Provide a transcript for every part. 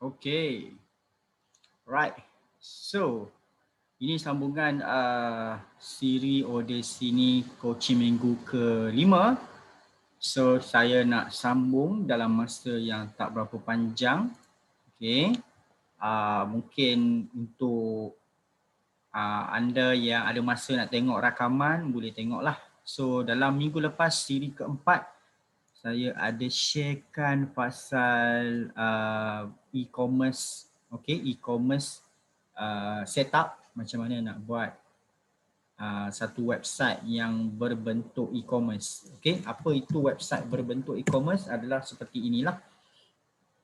Okay, right. So, ini sambungan siri Odyssey ni coaching minggu ke-5. So, saya nak sambung dalam masa yang tak berapa panjang. Okay. Mungkin untuk anda yang ada masa nak tengok rakaman, boleh tengoklah. So, dalam minggu lepas, siri keempat, saya ada sharekan pasal e-commerce, okay, e-commerce setup, macam mana nak buat satu website yang berbentuk e-commerce. Okay, apa itu website berbentuk e-commerce? Adalah seperti inilah.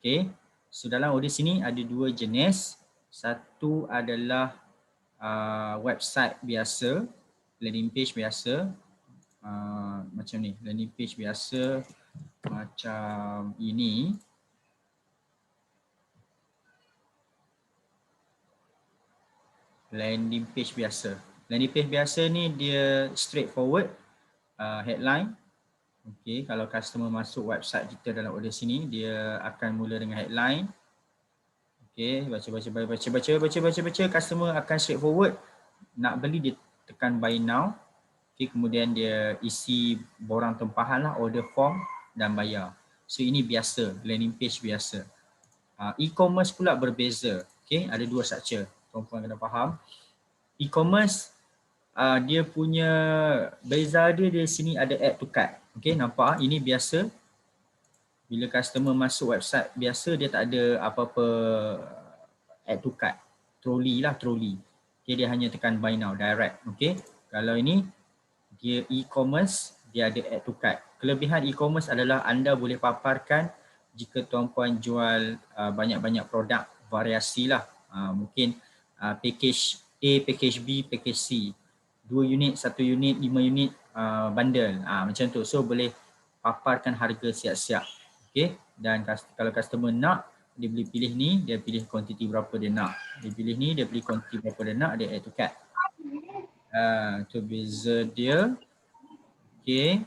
Okay, so dalam Odyssey sini ada dua jenis. Satu adalah website biasa, landing page biasa, macam ni, landing page biasa macam ini. Landing page biasa. Landing page biasa ni dia straightforward, headline. Okay, kalau customer masuk website kita dalam Odyssey sini, dia akan mula dengan headline. Okay, baca, customer akan straightforward. Nak beli dia tekan buy now. Okay, kemudian dia isi borang tempahan lah, order form dan bayar. So ini biasa, landing page biasa. E-commerce pula berbeza. Okay, ada dua structure. Tuan-tuan kena faham. E-commerce dia punya beza dia di sini ada add to cart. Okay, nampak ini biasa. Bila customer masuk website biasa, dia tak ada apa-apa add to cart. Trolley lah, trolley. Okay, dia hanya tekan buy now, direct. Okay, kalau ini dia e-commerce, dia ada add to cart. Kelebihan e-commerce adalah anda boleh paparkan jika tuan-puan jual banyak-banyak produk, variasi lah. Mungkin package A, package B, package C. 2 unit, 1 unit, 5 unit bundle. Macam tu. So boleh paparkan harga siap-siap. Okay. Dan kalau customer nak, dia boleh pilih ni, dia pilih kuantiti berapa dia nak. Dia pilih ni, dia pilih kuantiti berapa dia nak, dia add to cart. Itu beza dia. Okay.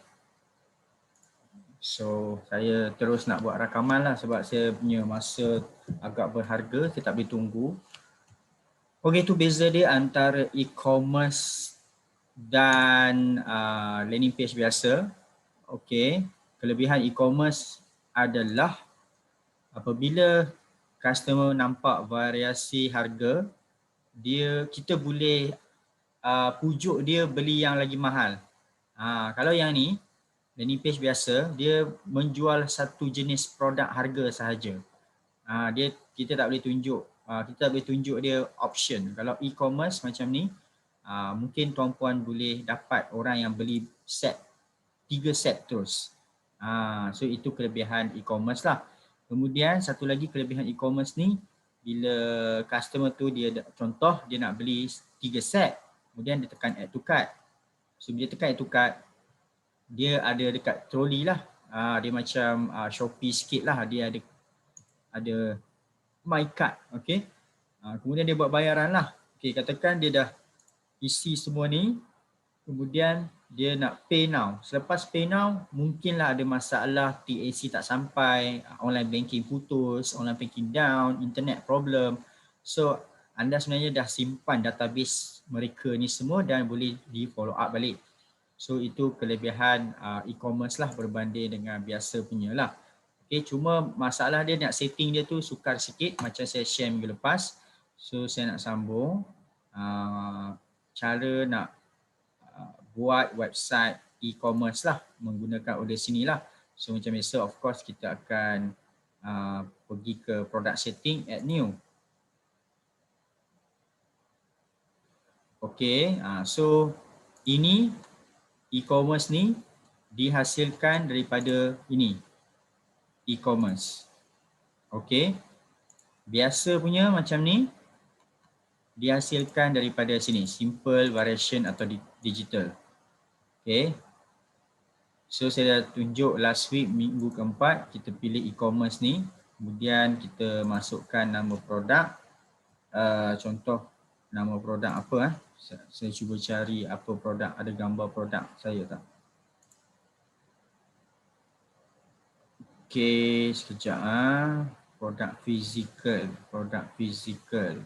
So saya terus nak buat rakaman lah sebab saya punya masa agak berharga, saya tak boleh tunggu. Okay, itu beza dia antara e-commerce dan landing page biasa. Okay, kelebihan e-commerce adalah apabila customer nampak variasi harga, kita boleh pujuk dia beli yang lagi mahal. Kalau yang ni, landing page biasa, dia menjual satu jenis produk harga sahaja. Kita tak boleh tunjuk, dia option. Kalau e-commerce macam ni, mungkin tuan-puan boleh dapat orang yang beli 3 set terus. So itu kelebihan e-commerce lah. Kemudian satu lagi kelebihan e-commerce ni, bila customer tu contoh dia nak beli 3 set, kemudian dia tekan add to cart. So bila tekan add to cart, dia ada dekat trolley lah. Dia macam Shopee sikit lah. Dia ada my cart. Okay. Kemudian dia buat bayaran lah. Okay, katakan dia dah isi semua ni. Kemudian dia nak pay now. Selepas pay now, mungkinlah ada masalah, TAC tak sampai, online banking putus, online banking down, internet problem. So anda sebenarnya dah simpan database mereka ni semua dan boleh di follow up balik. So itu kelebihan e-commerce lah berbanding dengan biasa punya lah. Okay, cuma masalah dia nak setting dia tu sukar sikit macam saya share minggu lepas. So saya nak sambung cara nak buat website e-commerce lah menggunakan Odyssey ni lah. So macam biasa, of course kita akan pergi ke product setting, add new. Okay, so ini e-commerce ni dihasilkan daripada ini, e-commerce. Okay, biasa punya macam ni dihasilkan daripada sini, simple, variation atau digital. Okay, so saya dah tunjuk last week, minggu keempat, kita pilih e-commerce ni, kemudian kita masukkan nama produk. Contoh nama produk apa? Saya cuba cari apa produk, ada gambar produk saya tak? Okay, sekejap. Produk fizikal, produk fizikal.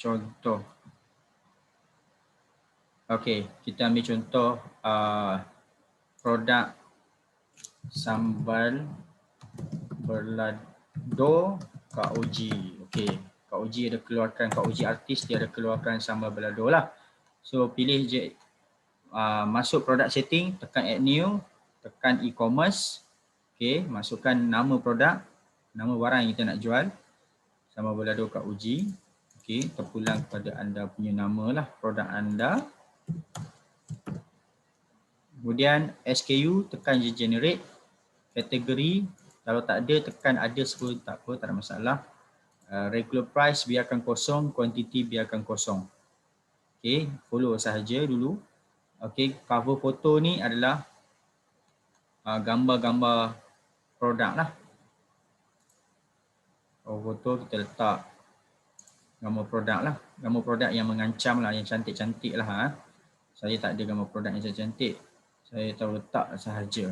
Contoh. Okey, kita ambil contoh produk sambal berlado Kak Oji. Okey, Kak Oji ada keluarkan, Kak Oji artis dia ada keluarkan sambal berlado lah. So pilih je masuk product setting, tekan add new, tekan e-commerce. Okey, masukkan nama produk, nama barang yang kita nak jual. Sambal berlado Kak Oji. Okey, terpulang kepada anda punya nama lah produk anda. Kemudian SKU, tekan je generate. Kategori, kalau tak ada tekan ada sebelum, tak apa, tak ada masalah. Regular price biarkan kosong, quantity biarkan kosong. Okey, follow sahaja dulu. Okey, cover foto ni adalah gambar-gambar produk lah. Cover foto kita letak gambar produk lah. Gambar produk yang mengancam lah, yang cantik-cantik lah. Saya tak ada gambar produk yang cantik. Saya tahu letak sahaja.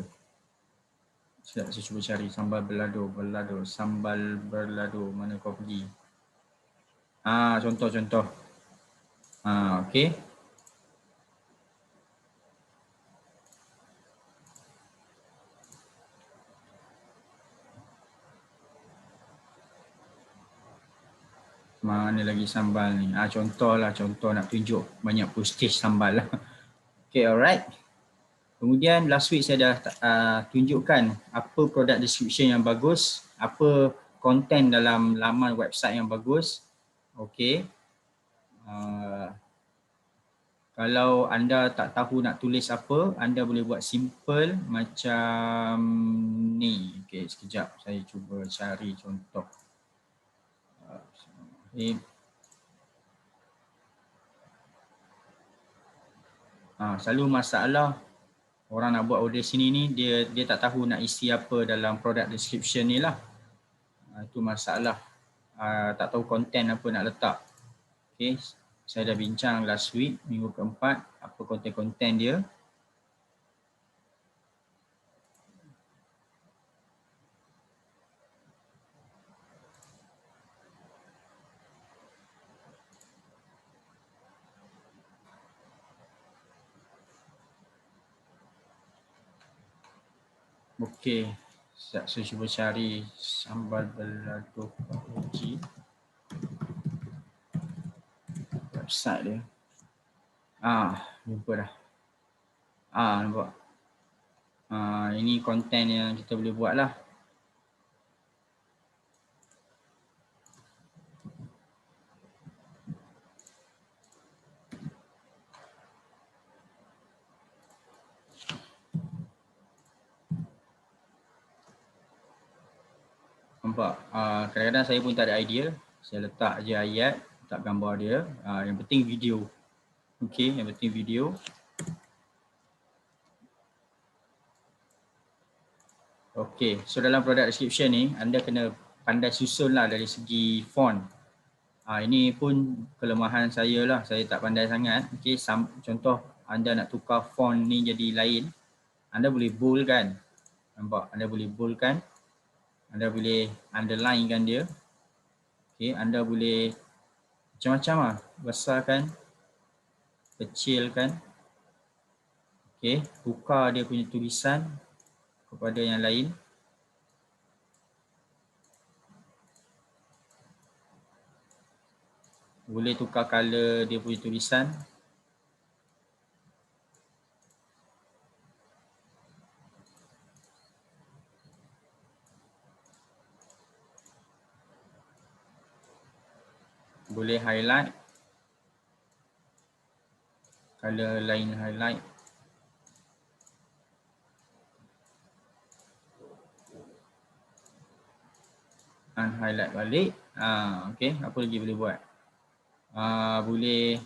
Sekejap saya cuba cari sambal berlado, sambal berlado, mana kau pergi? Contoh. Okey. Mana lagi sambal ni? Contoh nak tunjuk banyak postage sambal lah. Okay, alright. Kemudian last week saya dah tunjukkan apa product description yang bagus, apa content dalam laman website yang bagus. Okay. Kalau anda tak tahu nak tulis apa, anda boleh buat simple macam ni. Okay, sekejap saya cuba cari contoh. Selalu masalah orang nak buat order sini ni, dia tak tahu nak isi apa dalam product description ni lah. Itu masalah. Tak tahu content apa nak letak. Okay, saya dah bincang last week, minggu keempat, apa konten-konten dia. Okey, saya cuba cari sambal berlado Kak Oji. Website dia. Jumpa dah. Nampak. Ini konten yang kita boleh buat lah. Nampak, kadang-kadang saya pun tak ada idea. Saya letak je ayat, letak gambar dia. Yang penting video. Okey, yang penting video. Okey, so dalam product description ni, anda kena pandai susun lah dari segi font. Ini pun kelemahan saya lah, saya tak pandai sangat. Okey, contoh anda nak tukar font ni jadi lain, anda boleh bold kan. Nampak, anda boleh bold kan. Anda boleh underline kan dia. Okey, anda boleh macam-macam lah, besarkan, kecilkan. Okey, tukar dia punya tulisan kepada yang lain. Boleh tukar color dia punya tulisan. Boleh highlight. Color lain highlight. Highlight balik. Okey, apa lagi boleh buat? Boleh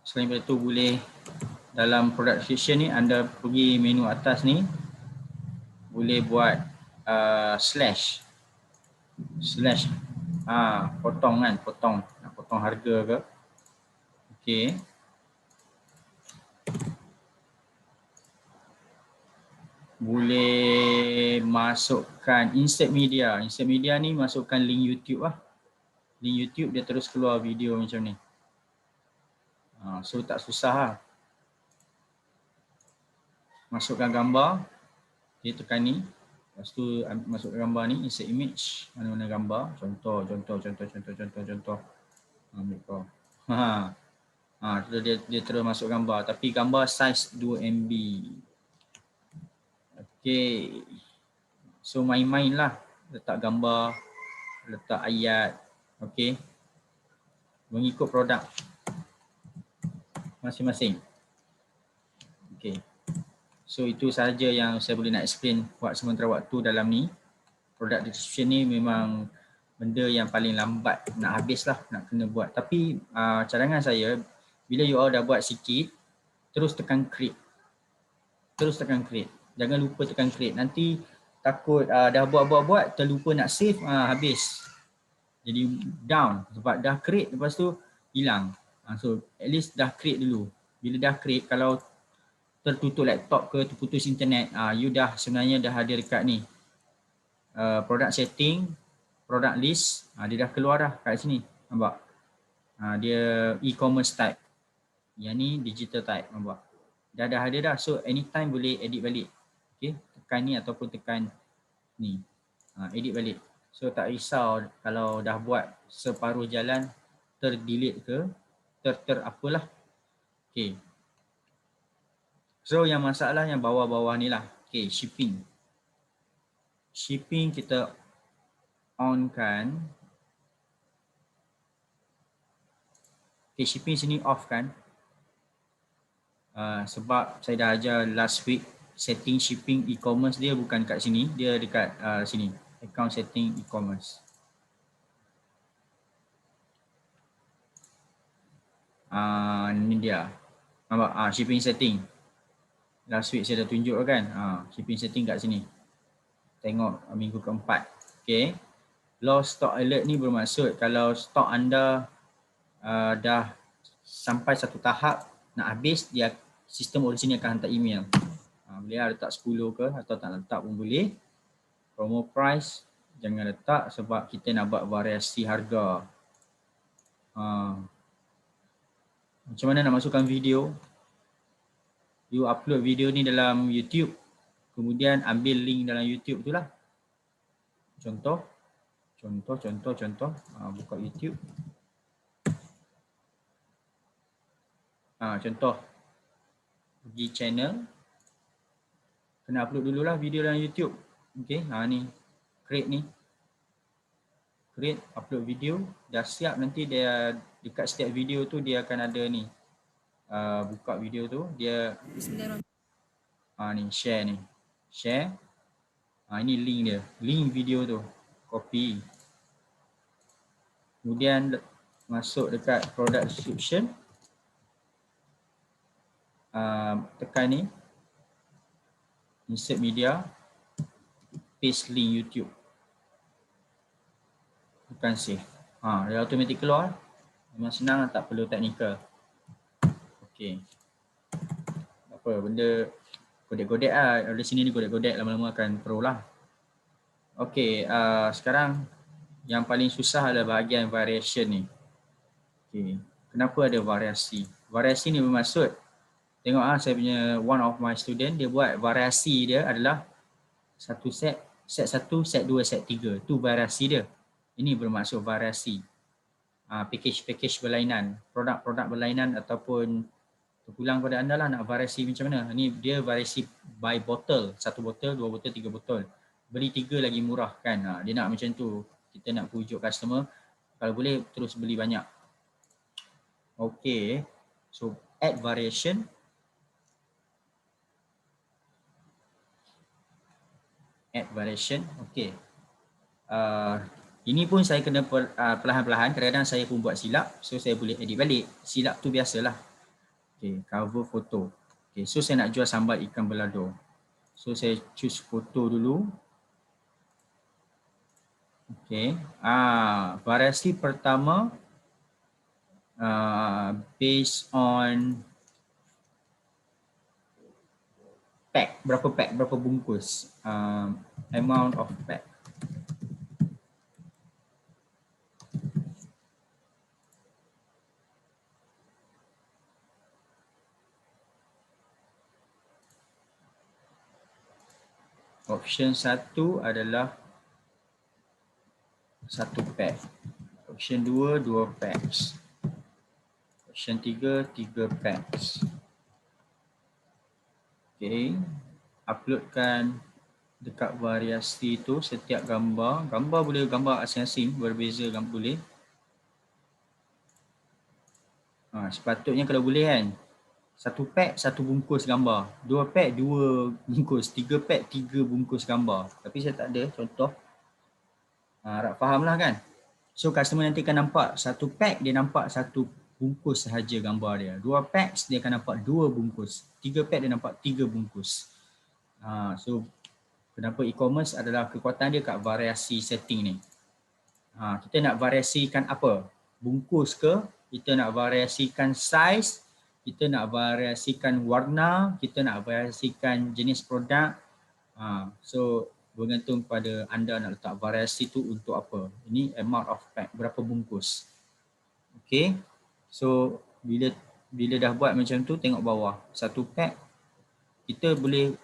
selain daripada tu boleh dalam product description ni anda pergi menu atas ni boleh buat slash potong kan, nak potong harga ke. Okey. Boleh masukkan insert media. Insert media ni masukkan link YouTube lah. Link YouTube dia terus keluar video macam ni. So tak susah lah. Masukkan gambar. Dia tekan ni. Lepas tu masukkan gambar ni, insert image. Mana-mana gambar. Contoh. Ambil kau. Dia terus masuk gambar. Tapi gambar size 2 MB. Okay. So main-main lah. Letak gambar. Letak ayat. Okay. Mengikut produk masing-masing. Okay. So itu sahaja yang saya boleh nak explain buat sementara waktu dalam ni. Product description ni memang benda yang paling lambat nak habis lah, nak kena buat. Tapi cadangan saya, bila you all dah buat sikit, terus tekan create. Jangan lupa tekan create. Nanti takut dah buat terlupa nak save, habis. Jadi down sebab dah create lepas tu hilang. So at least dah create dulu. Bila dah create, kalau tertutup laptop ke, terputus internet, you dah sebenarnya dah ada dekat ni. Product setting, product list, dia dah keluar dah kat sini. Nampak? Dia e-commerce type. Yang ni digital type, nampak? Dah ada dah. So anytime boleh edit balik. Okay, tekan ni ataupun tekan ni. Edit balik. So tak risau kalau dah buat separuh jalan terdelete ke, apalah. Okay. So yang masalah yang bawah-bawah ni lah. Okay, shipping. Shipping kita on kan. Okay, shipping sini off kan. Sebab saya dah ajar last week, setting shipping e-commerce dia bukan kat sini, dia dekat sini, account setting e-commerce. Ni dia, nampak? Shipping setting last week saya dah tunjuk kan. Shipping setting kat sini, tengok minggu keempat. Okay, lost stock alert ni bermaksud kalau stok anda dah sampai satu tahap nak habis, dia sistem original akan hantar email. Boleh letak 10 ke atau tak letak pun boleh. Promo price jangan letak sebab kita nak buat variasi harga. Macam mana nak masukkan video? You upload video ni dalam YouTube, kemudian ambil link dalam YouTube tu lah. Contoh. Buka YouTube. Contoh. Pergi channel. Kena upload dululah video dalam YouTube. Okay, ni. Create ni. Create, upload video. Dah siap, nanti dia dekat setiap video tu dia akan ada ni. Buka video tu, dia ni, share ni. Share. Ini link dia. Link video tu. Copy. Kemudian masuk dekat product description. Tekan ni. Insert media. Paste link YouTube. Tekan save. Dia automatic keluar. Memang senang, tak perlu technical. Okay. Apa benda godek-godek lah. Dari sini ni godek-godek, lama-lama akan pro lah. Okay. Sekarang yang paling susah adalah bahagian variation ni. Okay. Kenapa ada variasi? Variasi ni bermaksud, tengok saya punya one of my student, dia buat variasi dia adalah satu set 1, set 2, set 3. Tu variasi dia. Ini bermaksud variasi. Package berlainan, produk-produk berlainan ataupun terpulang pada anda lah nak variasi macam mana. Ini dia variasi by bottle, 1 botol, 2 botol, 3 botol. Beli 3 lagi murah kan. Dia nak macam tu. Kita nak pujuk customer, kalau boleh terus beli banyak. Okay. So add variation. Add variation. Okay. Ini pun saya kena perlahan-perlahan. Kadang-kadang saya pun buat silap. So saya boleh edit balik. Silap tu biasalah. Okay. Cover foto. Okay, so saya nak jual sambal ikan balado. So saya choose foto dulu. Okay, variasi pertama based on pack, berapa bungkus, amount of pack. Option 1 adalah 1 pack. Option 2, 2 packs. Option 3, 3 packs. Okay, uploadkan dekat variasi tu setiap gambar. Gambar boleh gambar asing-asing, berbeza boleh. Sepatutnya kalau boleh kan, 1 pack 1 bungkus gambar, 2 pack 2 bungkus, 3 pack 3 bungkus gambar. Tapi saya tak ada contoh. Harap faham lah kan. So customer nanti akan nampak 1 pack dia nampak 1 bungkus sahaja gambar dia. 2 packs dia akan nampak 2 bungkus. 3 pack dia nampak 3 bungkus. So kenapa e-commerce adalah kekuatan dia kat variasi setting ni. Kita nak variasikan apa? Bungkus ke? Kita nak variasikan size, kita nak variasikan warna, kita nak variasikan jenis produk. So bergantung pada anda nak letak variasi tu untuk apa. Ini amount of pack, berapa bungkus. Okay, so bila dah buat macam tu, tengok bawah. 1 pack kita boleh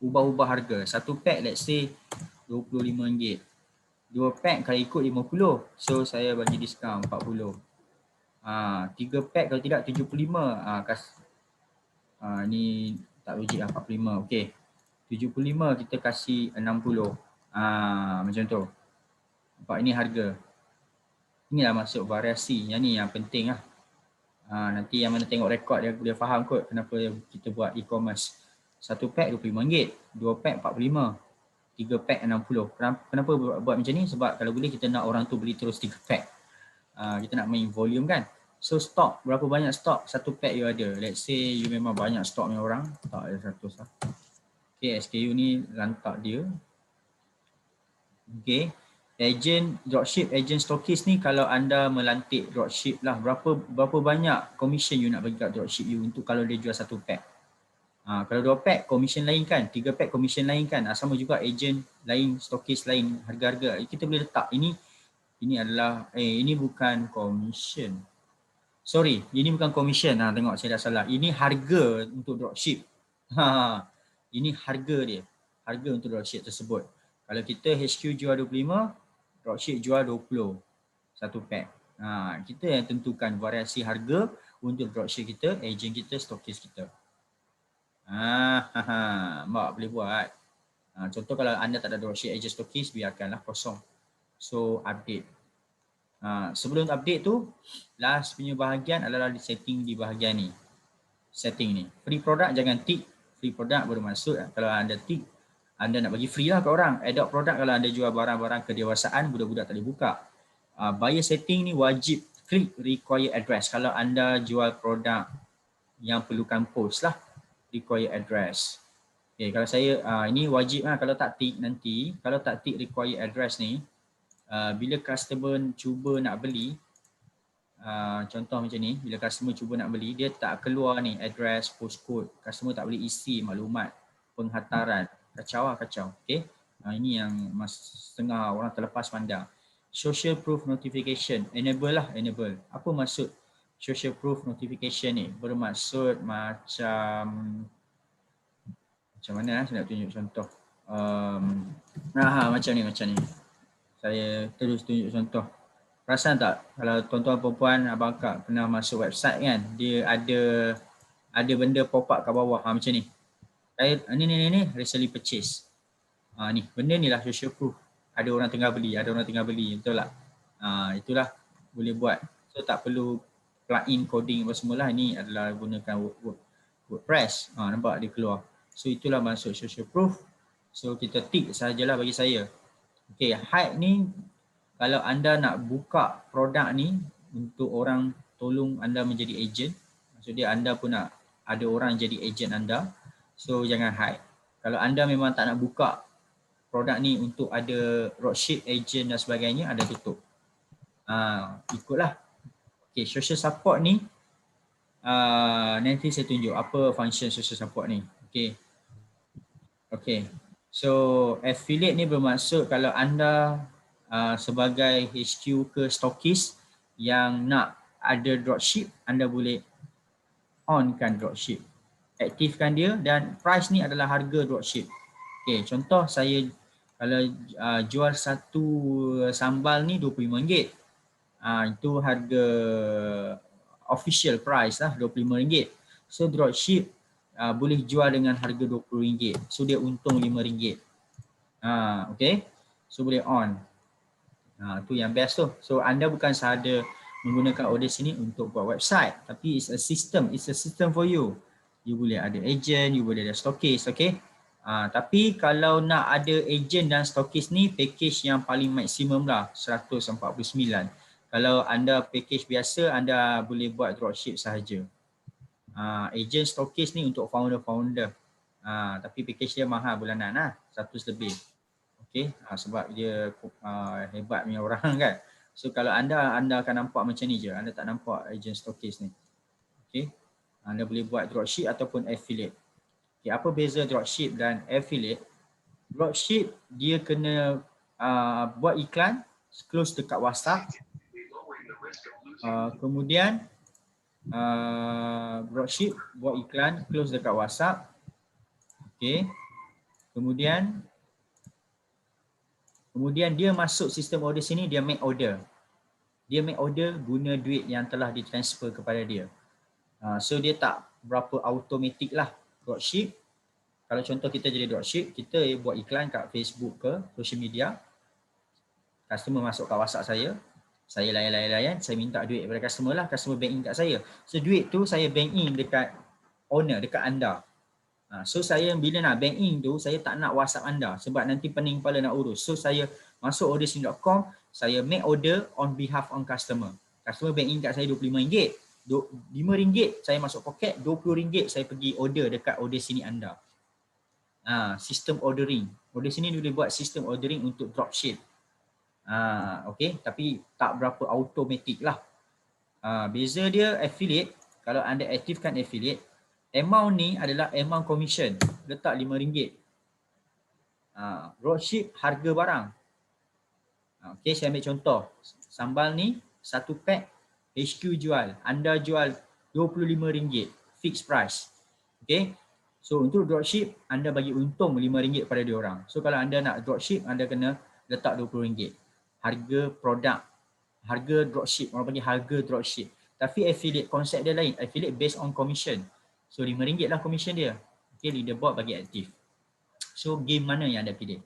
ubah-ubah harga. 1 pack let's say RM25. 2 pack kalau ikut 50. So saya bagi diskaun 40. 3 pack kalau tidak 75. Ni tak logik lah, 45. Okey. 75 kita kasih 60. Macam tu. Nampak ini harga. Inilah masuk variasi. Yang ni yang penting lah. Nanti yang mana tengok rekod dia faham kot kenapa kita buat e-commerce. 1 pack RM25, 2 pack 45, 3 pack 60. Kenapa buat macam ni? Sebab kalau boleh kita nak orang tu beli terus 3 pack. Kita nak main volume kan. So stok, berapa banyak stok 1 pack you ada. Let's say you memang banyak stok ni orang. Tak ada 100 lah. Okay, SKU ni lantak dia. Okay. Agent dropship, agent stokis ni kalau anda melantik dropship lah, berapa banyak commission you nak bagi kat dropship you untuk kalau dia jual 1 pack. Kalau 2 pack commission lain kan, 3 pack commission lain kan. Sama juga agent lain, stokis lain, harga-harga kita boleh letak. Ini adalah ini bukan commission. Sorry, ini bukan commission. Tengok saya dah salah. Ini harga untuk dropship. Ini harga dia. Harga untuk dropship tersebut. Kalau kita HQ jual 25, dropship jual 20 1 pack. Kita yang tentukan variasi harga untuk dropship kita, agent kita, stokis kita. Mbak boleh buat. Contoh kalau anda tak ada dropship, agent, stokis, biarkanlah kosong. So update. Sebelum update tu, last punya bahagian adalah setting di bahagian ni. Setting ni. Free product jangan tick. Free product bermaksud kalau anda tick, anda nak bagi free lah ke orang. Adopt product kalau anda jual barang-barang kedewasaan, budak-budak tak boleh buka. Buyer setting ni wajib klik require address. Kalau anda jual produk yang perlukan post lah, require address. Okay, kalau saya, ini wajib lah. Kalau tak tick nanti, kalau tak tick require address ni, bila customer cuba nak beli, contoh macam ni, bila customer cuba nak beli, dia tak keluar ni address, postcode. Customer tak boleh isi maklumat penghantaran. Kacau lah, kacau. Okay. Ini yang setengah orang terlepas pandang. Social proof notification. Enable lah, enable. Apa maksud social proof notification ni? Bermaksud macam mana saya nak tunjuk contoh. Macam ni. Saya terus tunjuk contoh. Perasan tak kalau tuan-tuan perempuan, abang akak pernah masuk website kan, dia ada benda pop up kat bawah macam ni. Ni recently purchase. Ni benda ni lah social proof. Ada orang tengah beli, betul tak? Itulah boleh buat. So tak perlu plugin coding apa semualah. Ini adalah gunakan WordPress. Nampak dia keluar. So itulah maksud social proof. So kita tick sajalah bagi saya. Okay, hide ni kalau anda nak buka produk ni untuk orang tolong anda menjadi agent, maksud dia anda pun nak ada orang jadi ejen anda. So jangan hide. Kalau anda memang tak nak buka produk ni untuk ada dropship, agent dan sebagainya, anda tutup. Ikutlah. Okay, social support ni nanti saya tunjuk apa function social support ni. Okay. Okay. So affiliate ni bermaksud kalau anda sebagai HQ ke stokis yang nak ada dropship, anda boleh onkan dropship. Aktifkan dia dan price ni adalah harga dropship. Okay, contoh saya kalau jual satu sambal ni RM25. Itu harga official price lah, RM25. So dropship boleh jual dengan harga RM20. So dia untung RM5. Okay. So boleh on. Tu yang best tu. So anda bukan sahaja menggunakan order sini untuk buat website, tapi it's a system for you. You boleh ada agent, you boleh ada stokis, okay. Tapi kalau nak ada agent dan stokis ni, package yang paling maksimum lah 149. Kalau anda package biasa, anda boleh buat dropship sahaja. Agent stokis ni untuk founder-founder. Tapi package dia mahal bulanan lah, 100 lebih. Okay, sebab dia hebat punya orang kan. So kalau anda akan nampak macam ni je, anda tak nampak agent stokis ni. Okay, anda boleh buat dropship ataupun affiliate. Okay, apa beza dropship dan affiliate? Dropship dia kena buat iklan, close dekat WhatsApp. Kemudian dropship buat iklan, close dekat WhatsApp. Okay, kemudian dia masuk sistem order sini, dia make order. Dia make order guna duit yang telah ditransfer kepada dia. So dia tak berapa automatik lah dropship. Kalau contoh kita jadi dropship, kita buat iklan kat Facebook ke social media. Customer masuk kat WhatsApp saya layan, saya minta duit kepada customer lah, customer bank in kat saya. So duit tu saya bank in dekat owner, dekat anda. So saya bila nak bank in tu, saya tak nak WhatsApp anda sebab nanti pening kepala nak urus. So saya masuk ordersini.com, saya make order on behalf on customer. Customer bank in kat saya RM25. RM5 saya masuk poket, RM20 saya pergi order dekat order sini anda. Sistem ordering. Order sini boleh buat sistem ordering untuk dropship. Okay, tapi tak berapa automatik lah. Beza dia affiliate, kalau anda aktifkan affiliate, amount ni adalah amount commission, letak RM5. Dropship harga barang. Okay, saya ambil contoh. Sambal ni satu pack HQ jual, anda jual RM25, fixed price. Okay, so untuk dropship anda bagi untung RM5 pada dia orang. So kalau anda nak dropship, anda kena letak RM20. Harga produk, harga dropship, orang panggil harga dropship. Tapi affiliate konsep dia lain, affiliate based on commission. So RM5 lah commission dia. Okay, leaderboard bagi aktif. So game mana yang anda pilih?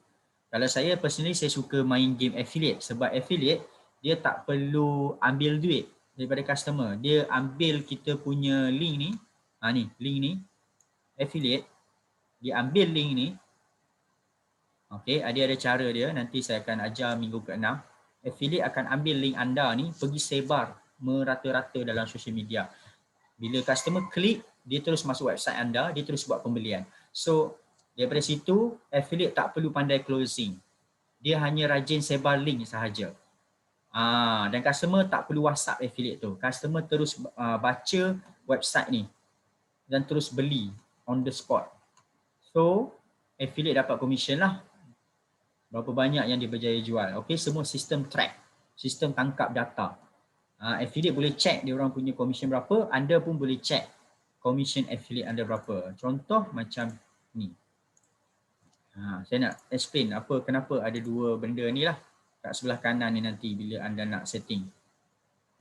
Kalau saya personally, saya suka main game affiliate sebab affiliate dia tak perlu ambil duit daripada customer. Dia ambil kita punya link ni, link ni, affiliate, dia ambil link ni. Okay, ada cara dia, nanti saya akan ajar minggu ke-6. Affiliate akan ambil link anda ni, pergi sebar merata-rata dalam social media. Bila customer klik, dia terus masuk website anda, dia terus buat pembelian. So daripada situ, affiliate tak perlu pandai closing. Dia hanya rajin sebar link sahaja. Dan customer tak perlu WhatsApp affiliate tu. Customer terus baca website ni dan terus beli on the spot. So affiliate dapat commission lah. Berapa banyak yang dia berjaya jual. Okay, semua sistem track, sistem tangkap data. Affiliate boleh check dia orang punya commission berapa, anda pun boleh check commission affiliate anda berapa. Contoh macam ni. Saya nak explain kenapa ada dua benda ni lah kat sebelah kanan ni nanti bila anda nak setting.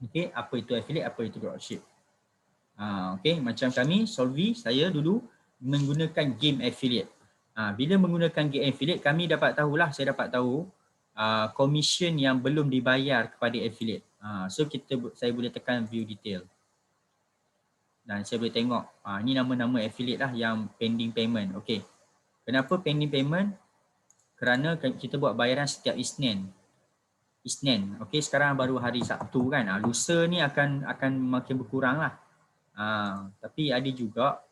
Okay, apa itu affiliate, apa itu dropship. Okay, macam kami Solvi, saya dulu menggunakan game affiliate. Bila menggunakan game affiliate, kami saya dapat tahu commission yang belum dibayar kepada affiliate. So saya boleh tekan view detail dan saya boleh tengok ni nama-nama affiliate lah yang pending payment. Okay, kenapa pending payment? Kerana kita buat bayaran setiap Isnin. Okay, sekarang baru hari Sabtu kan. Lusa ni akan makin berkurang lah. Tapi ada juga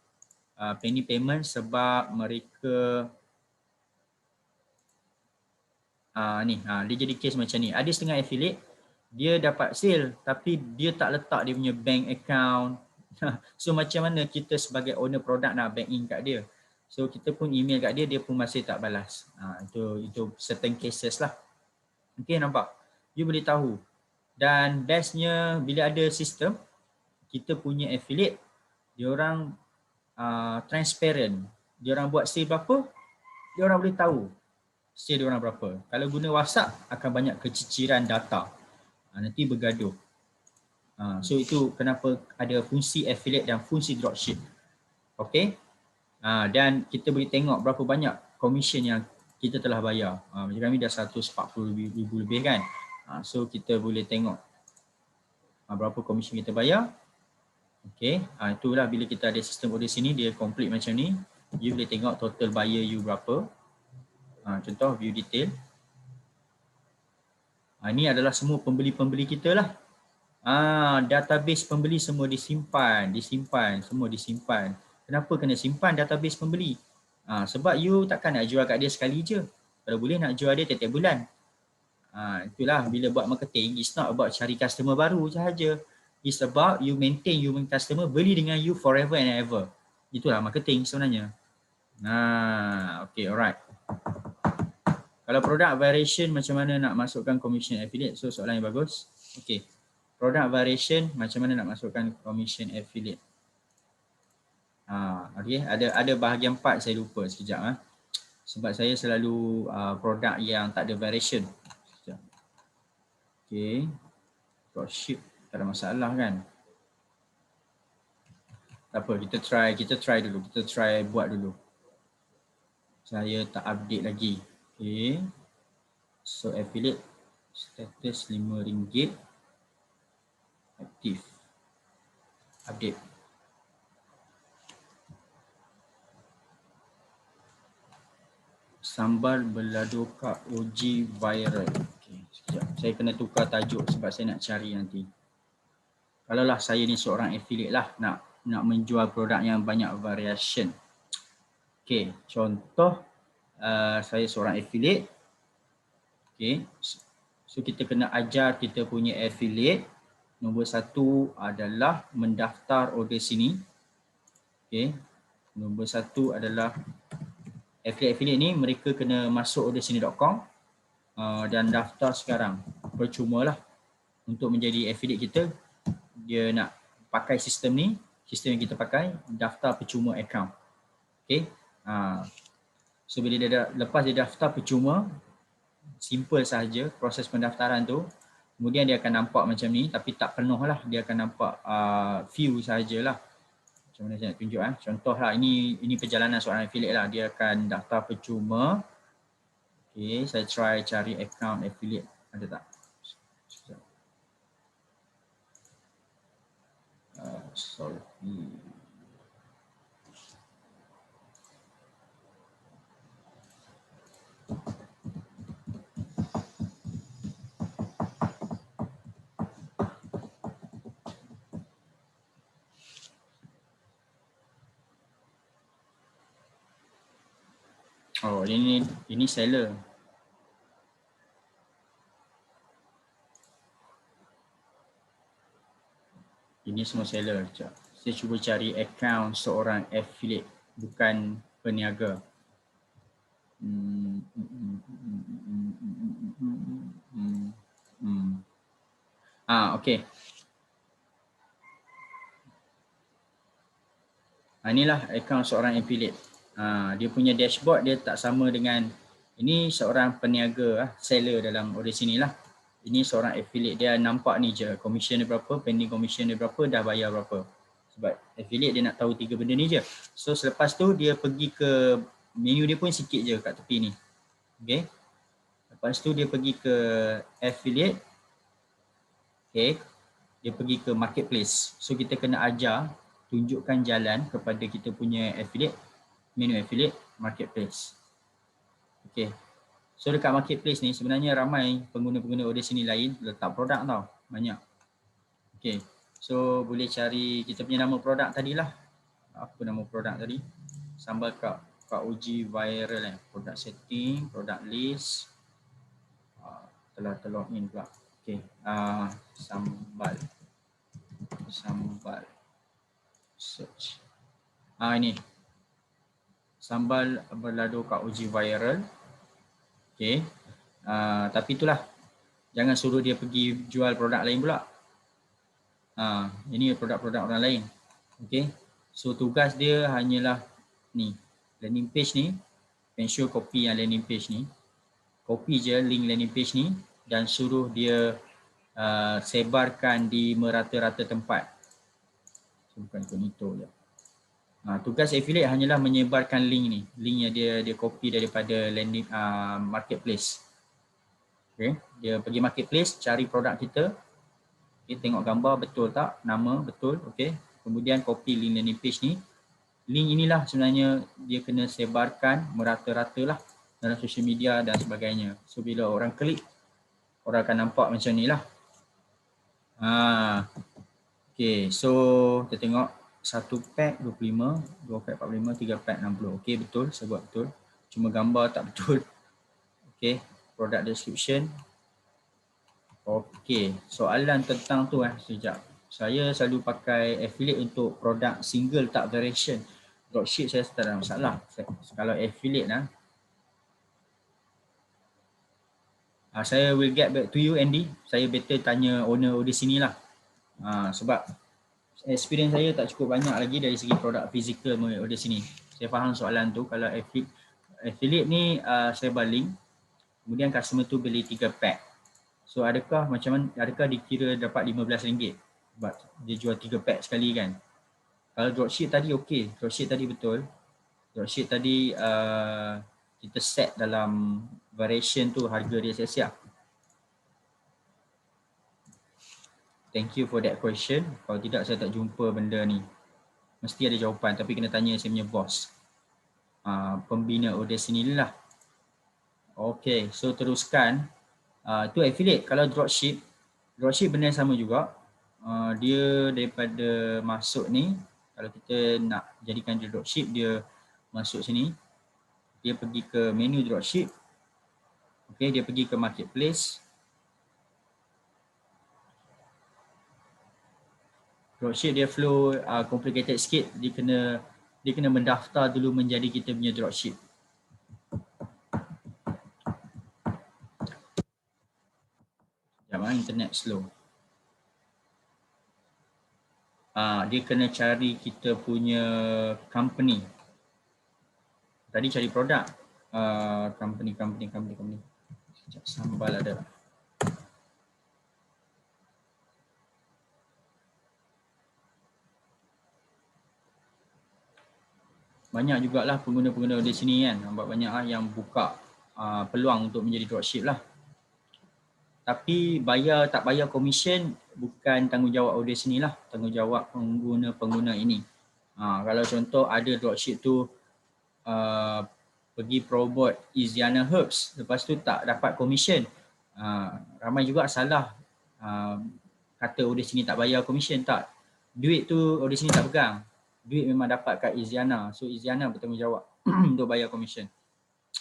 penny payment sebab mereka dia jadi case macam ni. Ada setengah affiliate dia dapat sale tapi dia tak letak dia punya bank account. So macam mana kita sebagai owner produk nak bank in kat dia? So kita pun email kat dia, dia pun masih tak balas. Itu certain cases lah. Okay, nampak? You boleh tahu. Dan bestnya bila ada sistem, kita punya affiliate, dia orang transparent. Dia orang buat sale berapa, dia orang boleh tahu sale dia orang berapa. Kalau guna WhatsApp akan banyak keciciran data. Nanti bergaduh. So itu kenapa ada fungsi affiliate dan fungsi dropship. Okay. Dan kita boleh tengok berapa banyak commission yang kita telah bayar. Macam kami dah 140,000 lebih kan. So kita boleh tengok berapa commission kita bayar. Okay. Itulah bila kita ada sistem order sini, dia complete macam ni. You boleh tengok total buyer you berapa. Contoh view detail. Ini adalah semua pembeli-pembeli kita lah. Database pembeli semua disimpan, semua disimpan. Kenapa kena simpan database pembeli? Sebab you takkan nak jual kat dia sekali je. Kalau boleh nak jual dia tiap-tiap bulan. Itulah bila buat marketing, it's not about cari customer baru sahaja. It's about you maintain you customer beli dengan you forever and ever. Itulah marketing sebenarnya. Okay, alright. Kalau product variation, macam mana nak masukkan commission affiliate? So soalan yang bagus. Okay. Product variation, macam mana nak masukkan commission affiliate? Okay. Ada bahagian part saya lupa sekejap. Sebab saya selalu produk yang tak ada variation. Sekejap. Okay. Dropship, tak ada masalah kan? Tak apa, kita try dulu. Kita try buat dulu. Saya tak update lagi. Okay. So affiliate status RM5 aktif. Update. Sambal belado Kak Oji viral. Okay, sekejap. Saya kena tukar tajuk sebab saya nak cari nanti. Kalaulah saya ni seorang affiliate lah, nak menjual produk yang banyak variation. Okay, contoh saya seorang affiliate. Okay, so kita kena ajar kita punya affiliate. Nombor 1 adalah mendaftar order sini. Okay, nombor 1 adalah affiliate ni mereka kena masuk ordersini.com dan daftar sekarang. Percuma lah untuk menjadi affiliate kita. Dia nak pakai sistem ni, sistem yang kita pakai, daftar percuma account. Okay. So bila lepas dia daftar percuma, simple sahaja proses pendaftaran tu. Kemudian dia akan nampak macam ni, tapi tak penuh lah. Dia akan nampak view sahajalah. Macam mana saya nak tunjuk contoh lah, ini perjalanan seorang affiliate lah. Dia akan daftar percuma. Okay, saya try cari account affiliate. Ada tak? Sorry. Oh, ini seller. Ini semua seller. Saya cuba cari account seorang affiliate, bukan peniaga. Okay. Inilah account seorang affiliate. Dia punya dashboard dia tak sama dengan ini seorang peniaga, seller dalam order sini lah. Ini seorang affiliate, dia nampak ni je, commission dia berapa, pending commission dia berapa, dah bayar berapa. Sebab affiliate dia nak tahu 3 benda ni je. So selepas tu dia pergi ke menu dia pun sikit je kat tepi ni. Okay. Lepas tu dia pergi ke affiliate. Okay. Dia pergi ke marketplace. So kita kena ajar, tunjukkan jalan kepada kita punya affiliate, menu affiliate, marketplace. Okay. So dekat marketplace ni sebenarnya ramai pengguna-pengguna order sini lain letak produk tau, banyak. Okay. So boleh cari kita punya nama produk tadilah. apa nama produk tadi? Sambal Kak Uji viral product setting, product list. Telah terlogin pula. Okey, sambal search. Ini sambal berlado Kak Uji viral. Okey. Tapi itulah, jangan suruh dia pergi jual produk lain pula. Ini produk-produk orang lain. Okey. So tugas dia hanyalah ni, landing page ni, ensure copy yang landing page ni. Copy je link landing page ni dan suruh dia sebarkan di merata-rata tempat. Bukan kognito je. Tugas affiliate hanyalah menyebarkan link ni. Link yang dia copy daripada landing marketplace. Okay. Dia pergi marketplace, cari produk kita. Okay, tengok gambar betul tak, nama betul. Okay. Kemudian copy link landing page ni. Link inilah sebenarnya dia kena sebarkan merata-rata lah dalam social media dan sebagainya. So bila orang klik, orang akan nampak macam ni lah. Okay, so kita tengok 1 pack 25, 2 pack 45, 3 pack 60. Okay, betul, saya buat betul. Cuma gambar tak betul. Okay, product description. Okay, soalan tentang tu sekejap. Saya selalu pakai affiliate untuk produk single tak variation. Dropship saya tak ada masalah. Kalau affiliate saya will get back to you, Andy. Saya better tanya owner di sini lah. Sebab experience saya tak cukup banyak lagi dari segi produk fizikal di sini. Saya faham soalan tu. Kalau affiliate ni saya baling, kemudian customer tu beli 3 pack. So adakah dikira dapat RM15 sebab dia jual 3 pack sekali kan? Kalau dropship tadi okey, dropship tadi betul. Dropship tadi kita set dalam variation tu harga dia siap-siap. Thank you for that question. Kalau tidak saya tak jumpa benda ni. Mesti ada jawapan tapi kena tanya saya punya boss. Pembina Udacity ni lah. Okay, so teruskan. Tu affiliate. Kalau dropship benda yang sama juga. Dia daripada masuk ni, kalau kita nak jadikan dia dropship, dia masuk sini. Dia pergi ke menu dropship. Okay, dia pergi ke marketplace. Dropship dia flow complicated sikit. Dia kena mendaftar dulu menjadi kita punya dropship. Jangan internet slow. Dia kena cari kita punya company. Tadi cari produk. Company. Sekejap, sambal ada. Banyak jugalah pengguna-pengguna di sini kan. Nampak banyak yang buka peluang untuk menjadi dropship lah. Tapi bayar tak bayar komisen bukan tanggungjawab Udacity lah, tanggungjawab pengguna-pengguna ini. Kalau contoh ada dropship tu pergi promote Iziana Herbs, lepas tu tak dapat komisen. Ramai juga salah kata Udacity tak bayar komisen. Tak. Duit tu Udacity tak pegang. Duit memang dapat kat Iziana. So Iziana bertanggungjawab untuk bayar komisen.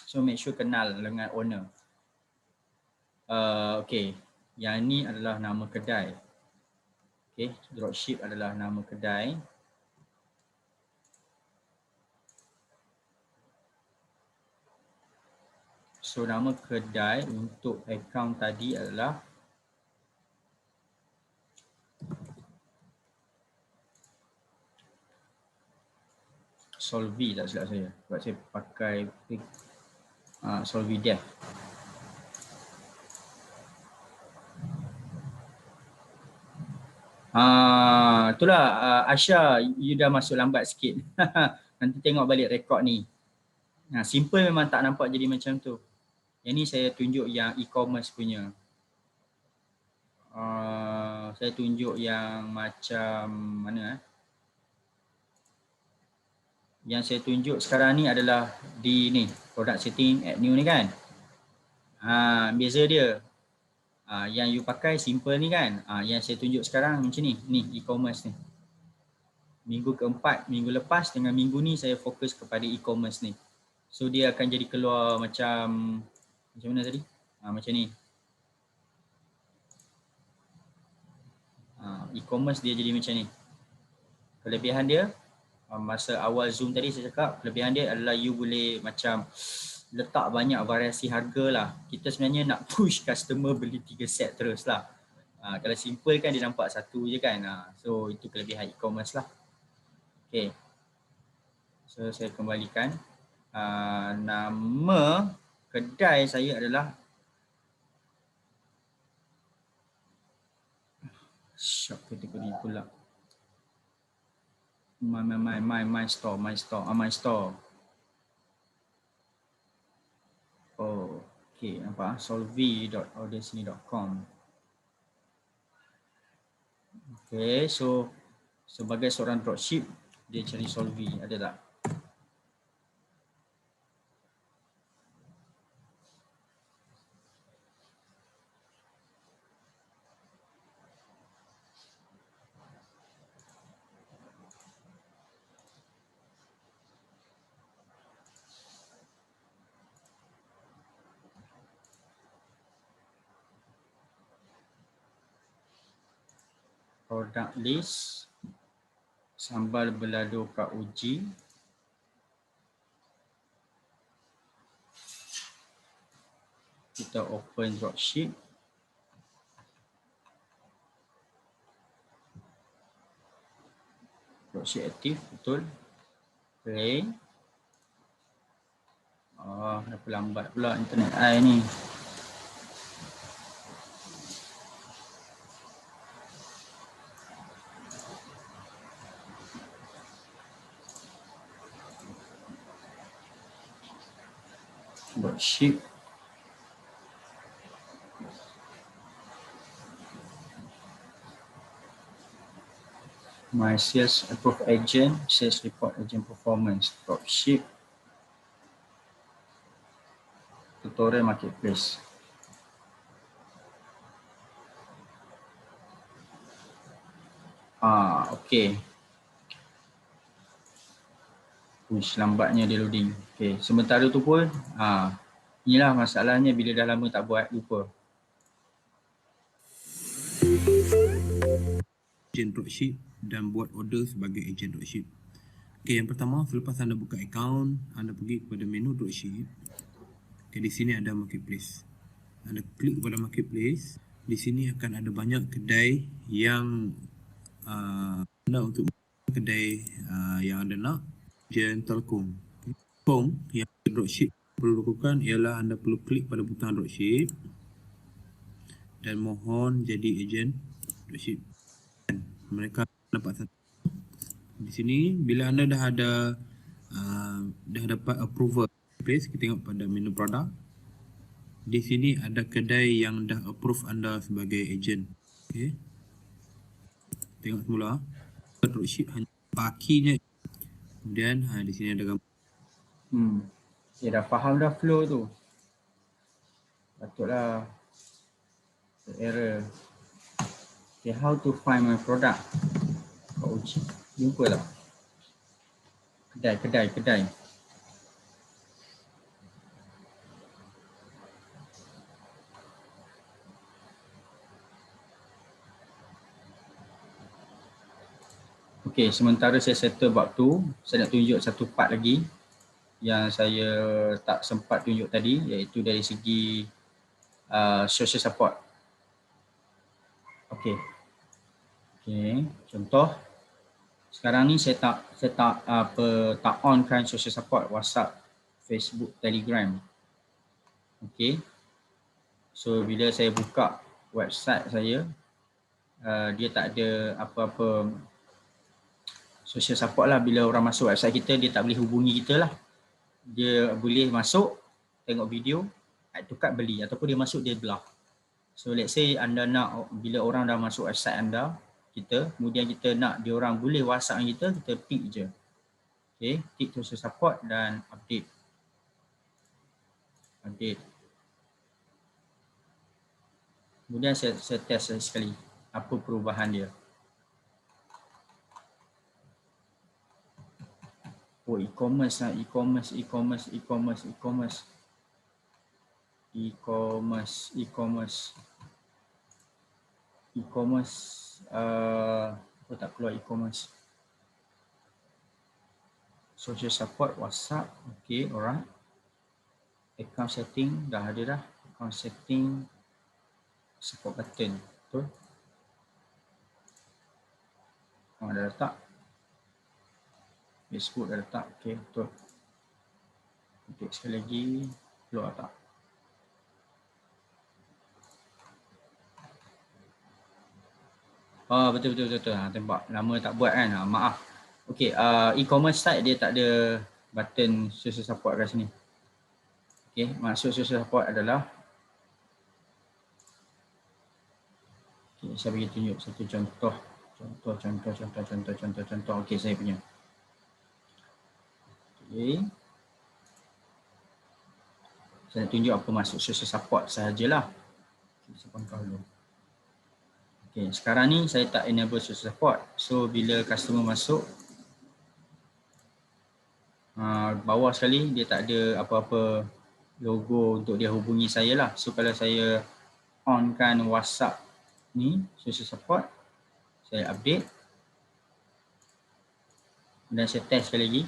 So make sure kenal dengan owner. Okay, yang ni adalah nama kedai. Okay, dropship adalah nama kedai. So nama kedai untuk account tadi adalah Solvi, tak silap saya. Sebab saya pakai Solvi Dev. Itulah Asha, you dah masuk lambat sikit. Nanti tengok balik rekod ni. Simple memang tak nampak jadi macam tu. Yang ni saya tunjuk yang e-commerce punya. Saya tunjuk yang macam mana Yang saya tunjuk sekarang ni adalah di ni, product setting add new ni kan. Beza dia. Yang you pakai simple ni kan. Yang saya tunjuk sekarang macam ni e-commerce ni. Minggu keempat, minggu lepas dengan minggu ni saya fokus kepada e-commerce ni. So dia akan jadi keluar macam mana tadi? Macam ni. E-commerce dia jadi macam ni. Kelebihan dia, masa awal Zoom tadi saya cakap, kelebihan dia adalah you boleh macam letak banyak variasi harga lah. Kita sebenarnya nak push customer beli 3 set terus lah. Kalau simple kan dia nampak satu je kan. So itu kelebihan e-commerce lah. Okay. So saya kembalikan. Nama kedai saya adalah shop kategori pula. My store. Oh, okay, nampak solvi.ordersini.com. Okay, so sebagai seorang dropship, dia cari Solvi, ada tak? Product list, sambal belado Kak Uji. Kita open dropship. Dropship aktif, betul. Play. Kenapa lambat pula internet I ni. Dropship. My sales approved agent, sales report agent performance, dropship, tutorial marketplace. Okay. Push lambatnya dia loading. Okay, sementara tu pun inilah masalahnya bila dah lama tak buat, lupa. Agent dropship dan buat order sebagai agent dropship. Okay, yang pertama, selepas anda buka account, anda pergi kepada menu dropship. Okay, di sini ada marketplace. Anda klik pada marketplace. Di sini akan ada banyak kedai yang anda untuk kedai yang anda nak, agent Telkom. Telkom yang dropship perlu lakukan ialah anda perlu klik pada butang dropship dan mohon jadi agent dropship. Mereka dapat satu. Di sini bila anda dah dapat approval place, kita tengok pada menu produk. Di sini ada kedai yang dah approve anda sebagai agent. Okey. Tengok semula. Dropship hanya pakinya. Kemudian di sini ada gambar. Dia dah faham dah flow tu. Patutlah error. Okay, how to find my product? Kak Uji. Jumpa tak? Kedai. Okay, sementara saya settle bab tu, saya nak tunjuk satu part lagi yang saya tak sempat tunjuk tadi, iaitu dari segi social support. Okay, contoh sekarang ni saya tak on kan social support WhatsApp, Facebook, Telegram. Okay, so bila saya buka website saya, dia tak ada apa-apa social support lah. Bila orang masuk website kita, dia tak boleh hubungi kita lah. Dia boleh masuk, tengok video, add to cart, beli, ataupun dia masuk, dia block. So let's say anda nak, bila orang dah masuk website anda, kemudian kita nak dia orang boleh WhatsApp kita pick je. Okay, tick social support dan update. Kemudian saya test sekali apa perubahan dia. Oh, e-commerce lah, e-commerce. Apa tak keluar e-commerce. Social support, WhatsApp. Okay, alright. Account setting, dah ada dah. Account setting, support button. Betul? Dah letak. Facebook dah letak. Okay, betul. Okay, sekali lagi. Keluar tak? Oh, betul. Tembak. Lama tak buat kan? Maaf. Okay, e-commerce site dia tak ada button social support kat sini. Okay, maksud social support adalah, okay, saya bagi tunjuk satu contoh. Contoh. Okay, saya punya. Okay. Saya tunjuk apa maksud social support sahajalah. Okay, saya pangkal dulu. Okay, sekarang ni saya tak enable social support. So, bila customer masuk, bawah sekali dia tak ada apa-apa logo untuk dia hubungi saya lah. So, kalau saya onkan WhatsApp ni, social support, saya update. Dan saya test sekali lagi.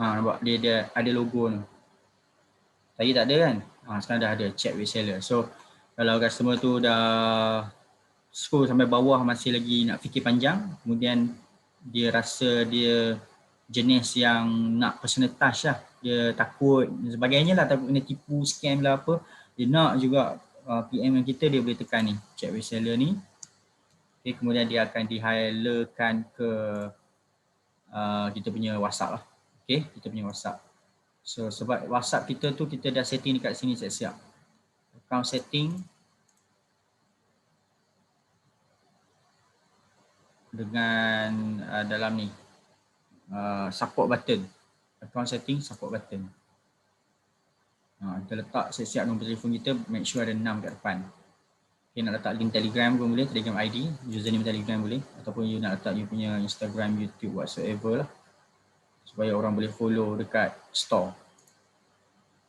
Nampak dia ada logo ni. Tadi tak ada kan? Sekarang dah ada, chat with seller. So, kalau customer tu dah scroll sampai bawah masih lagi nak fikir panjang, kemudian dia rasa dia jenis yang nak personal touch lah, dia takut dan sebagainya lah, takut kena tipu, scam lah apa, dia nak juga PM kita, dia boleh tekan ni, chat with seller ni. Okay, kemudian dia akan di-highlighkan ke kita punya WhatsApp lah. Okay, kita punya WhatsApp. So, sebab WhatsApp kita tu kita dah setting dekat sini siap-siap. Account setting. Dengan dalam ni support button, account setting, support button. Kita letak siap-siap nombor telefon kita, make sure ada 6 kat depan. Okay, nak letak link Telegram pun boleh, Telegram ID, username Telegram boleh, ataupun you nak letak you punya Instagram, YouTube, whatsoever lah, supaya orang boleh follow dekat store.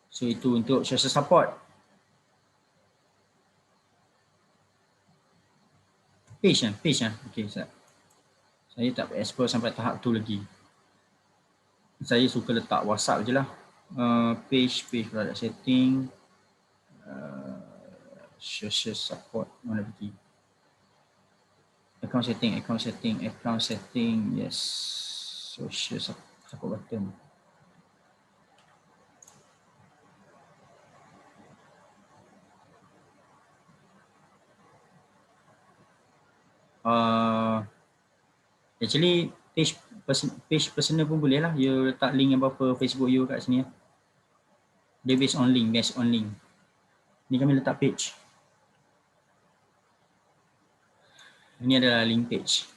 So itu untuk social support. Page lah. Okay, saya tak explore sampai tahap tu lagi. Saya suka letak WhatsApp je lah. Page product setting, social support, mana pergi? Account setting, yes. Social support button. Actually page personal pun boleh lah. You letak link apa-apa Facebook you kat sini. Dia based on link. Ni kami letak page. Ini adalah link page.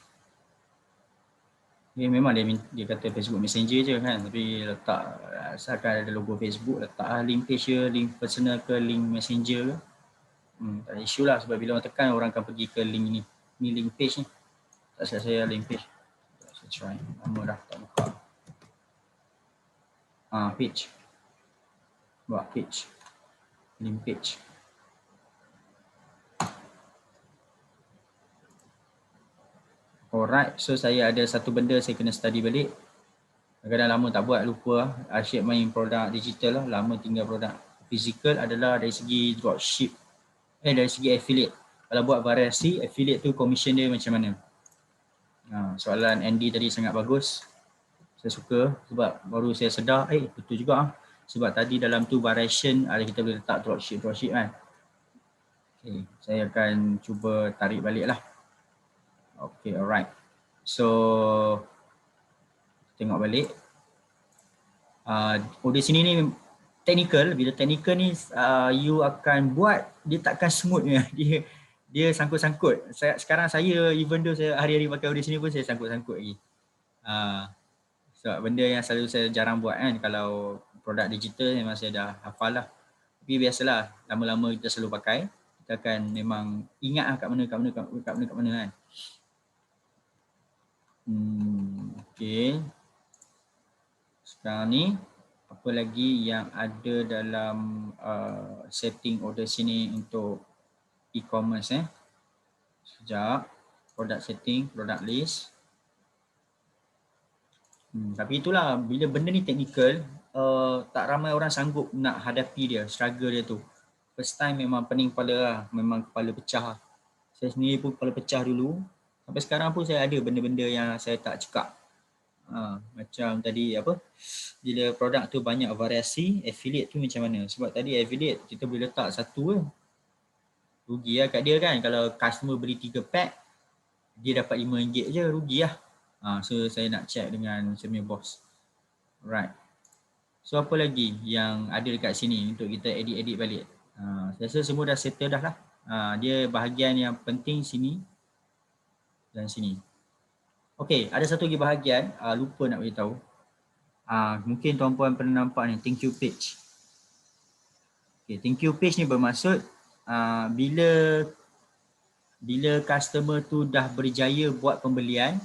Memang dia kata Facebook Messenger je kan, tapi letak asalkan ada logo Facebook, letak link page je, link personal ke link Messenger ke. Tak ada isu lah, sebab bila orang tekan orang akan pergi ke link ni. Ni link page ni. Tak silap saya link page. Saya try. Lama dah tak buka. Page. Buat page. Link page. Alright, so saya ada satu benda saya kena study balik. Kadang-kadang lama tak buat, lupa. Asyik main produk digital lah, lama tinggal produk physical adalah dari segi dropship. Dari segi affiliate. Kalau buat variasi, affiliate tu commission dia macam mana? Soalan Andy tadi sangat bagus. Saya suka sebab baru saya sedar, betul juga. Sebab tadi dalam tu variation ada kita boleh letak dropship kan. Okay, saya akan cuba tarik balik lah. Okay, alright. So, tengok balik. Di sini ni technical. Bila technical ni you akan buat, dia takkan smooth ni. Dia sangkut-sangkut. Sekarang saya, even though saya hari-hari pakai di sini pun saya sangkut-sangkut lagi. Sebab benda yang selalu saya jarang buat kan. Kalau produk digital memang saya dah hafal lah. Tapi biasalah, lama-lama kita selalu pakai, kita akan memang ingat lah kat mana kan. Okay. Sekarang ni apa lagi yang ada dalam setting order sini untuk e-commerce Sekejap. Product setting, product list. Tapi itulah, bila benda ni technical, tak ramai orang sanggup nak hadapi dia, struggle dia tu. First time memang pening kepala lah, memang kepala pecah lah. Saya sendiri pun kepala pecah dulu. Sampai sekarang pun saya ada benda-benda yang saya tak cekak. Macam tadi apa, bila produk tu banyak variasi, affiliate tu macam mana? Sebab tadi affiliate kita boleh letak satu je. Rugi lah kat dia kan, kalau customer beli 3 pack, dia dapat RM5 je, rugi lah. So saya nak check dengan saya punya bos. Right. So apa lagi yang ada dekat sini untuk kita edit-edit balik? Saya rasa semua dah settle dah lah. Dia bahagian yang penting sini dan sini. Okay, ada satu lagi bahagian, lupa nak beritahu. Mungkin tuan-puan pernah nampak ni, thank you page. Okay, thank you page ni bermaksud bila customer tu dah berjaya buat pembelian,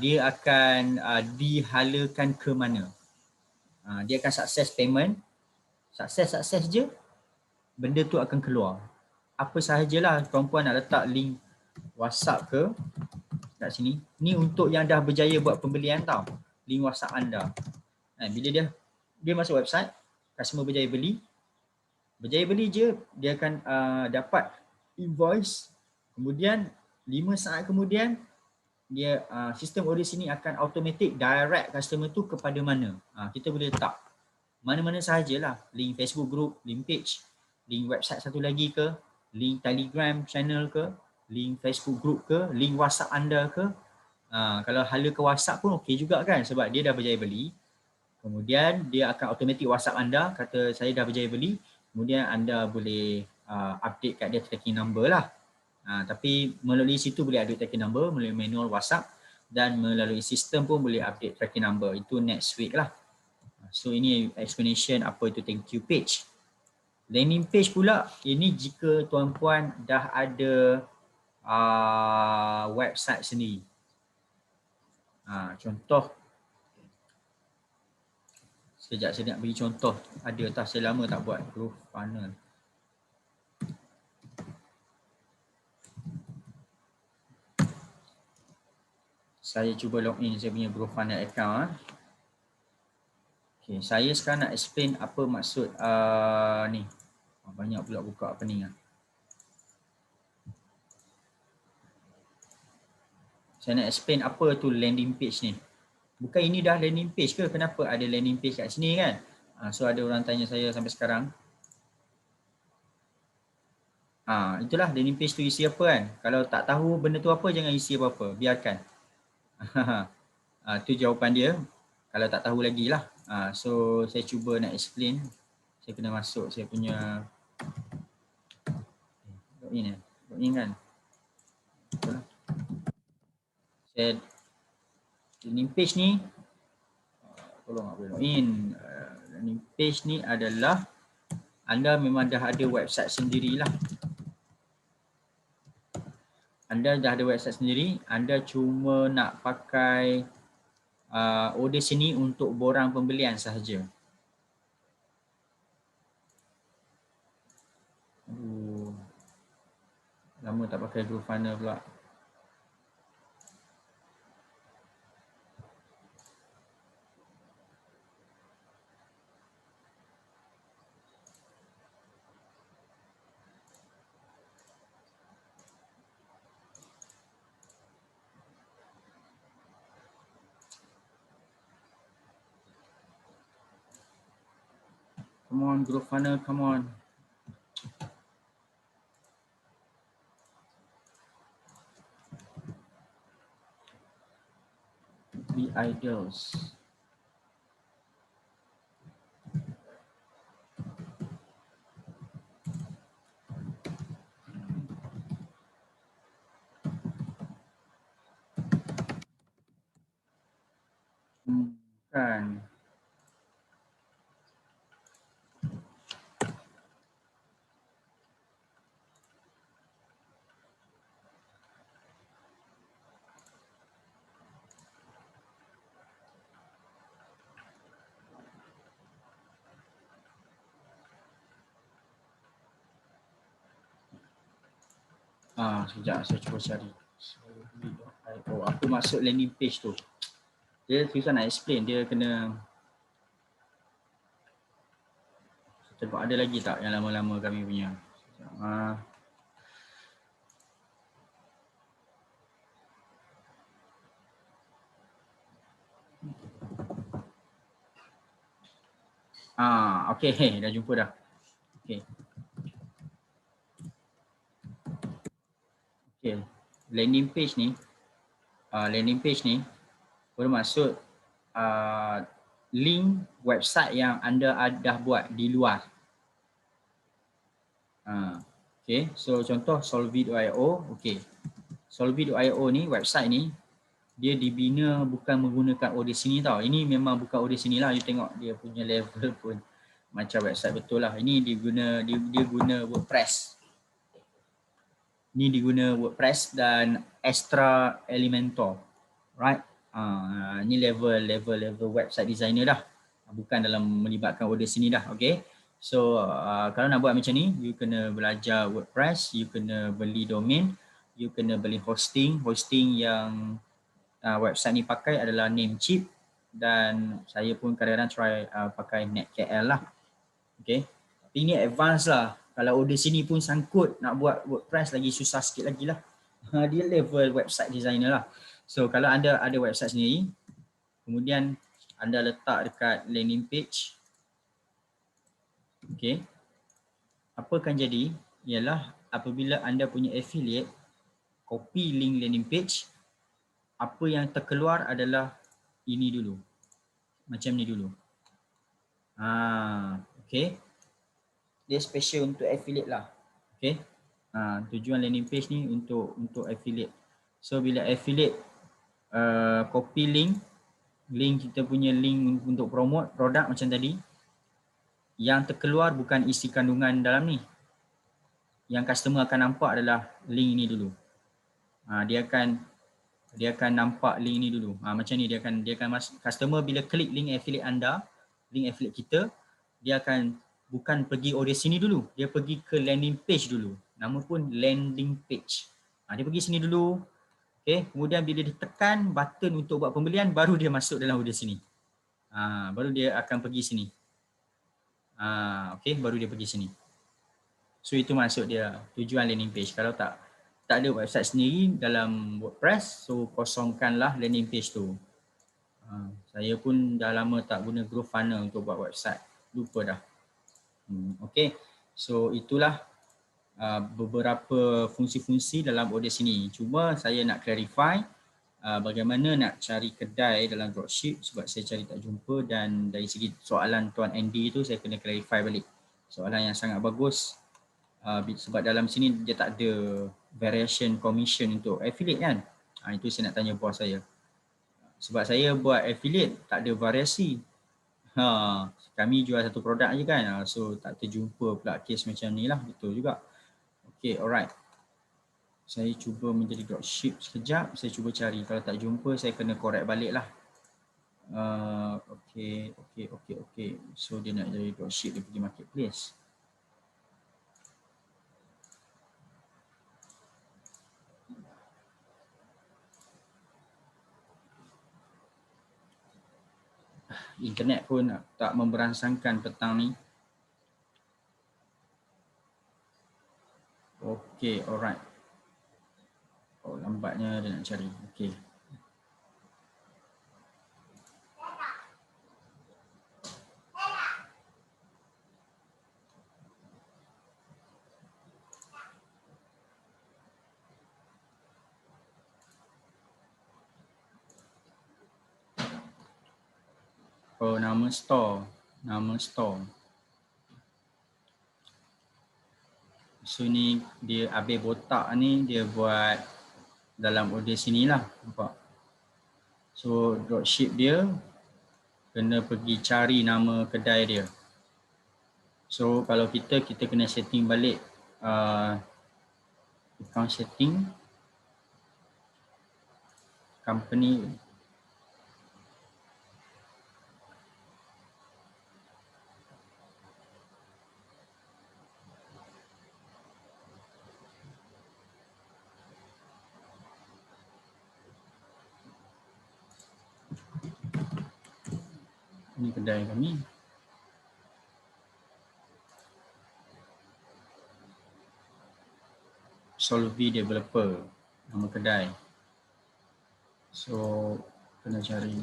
dia akan dihalakan ke mana. Dia akan sukses payment, sukses je, benda tu akan keluar. Apa sahajalah tuan-puan nak letak link WhatsApp ke kat sini. Ni untuk yang dah berjaya buat pembelian tau. Link WhatsApp anda. Bila dia masuk website, customer berjaya beli je, dia akan dapat invoice. Kemudian 5 saat kemudian dia sistem order sini akan automatic direct customer tu kepada mana. Kita boleh letak mana-mana sahajalah, link Facebook group, link page, link website satu lagi ke, link Telegram channel ke, link Facebook group ke, link WhatsApp anda ke. Kalau hala ke WhatsApp pun okey juga kan, sebab dia dah berjaya beli. Kemudian dia akan automatic WhatsApp anda, kata saya dah berjaya beli. Kemudian anda boleh update kat dia tracking number lah. Tapi melalui situ boleh update tracking number, melalui manual WhatsApp, dan melalui sistem pun boleh update tracking number. Itu next week lah. So ini explanation apa itu thank you page. Landing page pula, ini jika tuan-puan dah ada website sendiri. Contoh, sekejap saya nak bagi contoh. Ada tak, saya lama tak buat growth funnel. Saya cuba login saya punya growth funnel account. Okay, saya sekarang nak explain apa maksud ni. Banyak pula buka apa ni. Saya nak explain apa tu landing page ni. Bukan ini dah landing page ke? Kenapa ada landing page kat sini kan? So ada orang tanya saya sampai sekarang. Itulah landing page tu isi apa kan? Kalau tak tahu benda tu apa, jangan isi apa-apa. Biarkan. Tu jawapan dia. Kalau tak tahu lagi lah. So saya cuba nak explain. Saya kena masuk saya punya login kan. Itulah. Saya landing page ni, tolong aku login. Landing page ni adalah anda memang dah ada website sendirilah. Anda dah ada website sendiri, anda cuma nak pakai order sini untuk borang pembelian sahaja. Lama tak pakai growth funnel pula. Come on, growth funnel, come on. Be idols. Kan. Sekejap saya cuba cari. Oh, aku masuk landing page tu. Dia susah nak explain, dia kena tengok ada lagi tak yang lama-lama kami punya. Okey, dah jumpa dah. Okey. Okey. Landing page ni bermaksud link website yang anda dah buat di luar. Okay, so contoh Solvit.io. Okay, Solvit.io ni, website ni, dia dibina bukan menggunakan Audacity tau. Ini memang bukan Audacity lah. You tengok dia punya level pun macam website betul lah. Ini dia guna WordPress. Ni diguna WordPress dan Extra Elementor. Right? Ni level website designer dah. Bukan dalam melibatkan Audacity dah. Okay. So kalau nak buat macam ni, you kena belajar WordPress, you kena beli domain, you kena beli hosting yang website ni pakai adalah Namecheap, dan saya pun kadang-kadang try pakai NetKL lah. Okay. Tapi ni advance lah. Kalau Audacity pun sangkut nak buat WordPress lagi susah sikit lagi lah. Dia level website designer lah. So kalau anda ada website sendiri, kemudian anda letak dekat landing page, okay, apa akan jadi ialah apabila anda punya affiliate copy link landing page, apa yang terkeluar adalah ini dulu, macam ni dulu. Okay, dia special untuk affiliate lah. Okay, tujuan landing page ni untuk affiliate. So bila affiliate copy link kita punya link untuk promote produk macam tadi, yang terkeluar bukan isi kandungan dalam ni. Yang customer akan nampak adalah link ni dulu. Dia akan nampak link ni dulu. Macam ni dia akan customer bila klik link affiliate anda, link affiliate kita, dia akan bukan pergi Audacity dulu, dia pergi ke landing page dulu. Nama pun landing page. Dia pergi sini dulu. Okay, kemudian bila ditekan button untuk buat pembelian, baru dia masuk dalam Audacity. Baru dia akan pergi sini. Okay, baru dia pergi sini. So itu maksud dia, tujuan landing page. Kalau tak ada website sendiri dalam WordPress, so kosongkanlah landing page tu. Saya pun dah lama tak guna Growfunnel untuk buat website. Lupa dah. Okay, so itulah beberapa fungsi-fungsi dalam Audacity. Cuma saya nak clarify bagaimana nak cari kedai dalam dropship, sebab saya cari tak jumpa, dan dari segi soalan Tuan Andy tu saya kena clarify balik. Soalan yang sangat bagus, sebab dalam sini dia tak ada variation commission untuk affiliate kan. Itu saya nak tanya bos saya. Sebab saya buat affiliate tak ada variasi. Kami jual satu produk je kan. So tak terjumpa pula case macam ni lah. Betul juga. Okay, alright. Saya cuba menjadi dropship sekejap. Saya cuba cari. Kalau tak jumpa, saya kena correct balik lah. Okay. So dia nak jadi dropship, dia pergi marketplace. Internet pun tak memberansangkan petang ni. Okay, alright. Lambatnya dia nak cari. Okay. Nama store. So ni dia habis botak ni dia buat dalam Audacity lah, nampak. So dropship dia kena pergi cari nama kedai dia. So kalau kita kena setting balik account setting, company. Ini kedai kami. Solvi Developer, nama kedai. So kena cari.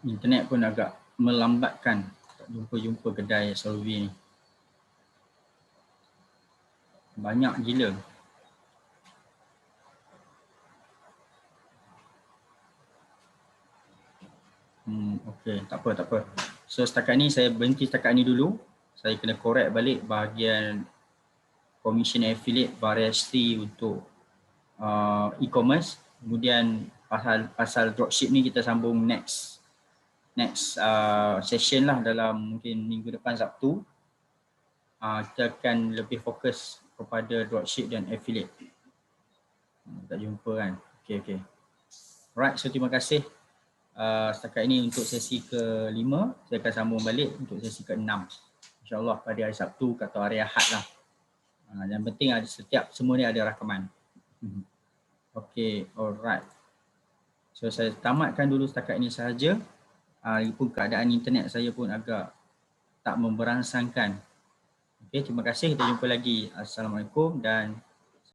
Internet pun agak melambatkan, tak jumpa kedai Solvi ni. Banyak gila. Okey, tak apa. So setakat ni saya berhenti setakat ni dulu. Saya kena correct balik bahagian commission affiliate variety untuk e-commerce. Kemudian pasal dropship ni kita sambung next session lah, dalam mungkin minggu depan Sabtu. Kita akan lebih fokus kepada dropship dan affiliate. Tak jumpa kan? Okey. Alright, so terima kasih. Setakat ini untuk sesi ke-5. Saya akan sambung balik untuk sesi ke-6. InsyaAllah pada hari Sabtu atau hari Ahad lah. Yang penting ada semua ni ada rakaman. Okey, alright. So saya tamatkan dulu setakat ini sahaja. Lagipun keadaan internet saya pun agak tak memberangsangkan. Okey, terima kasih. Kita jumpa lagi. Assalamualaikum dan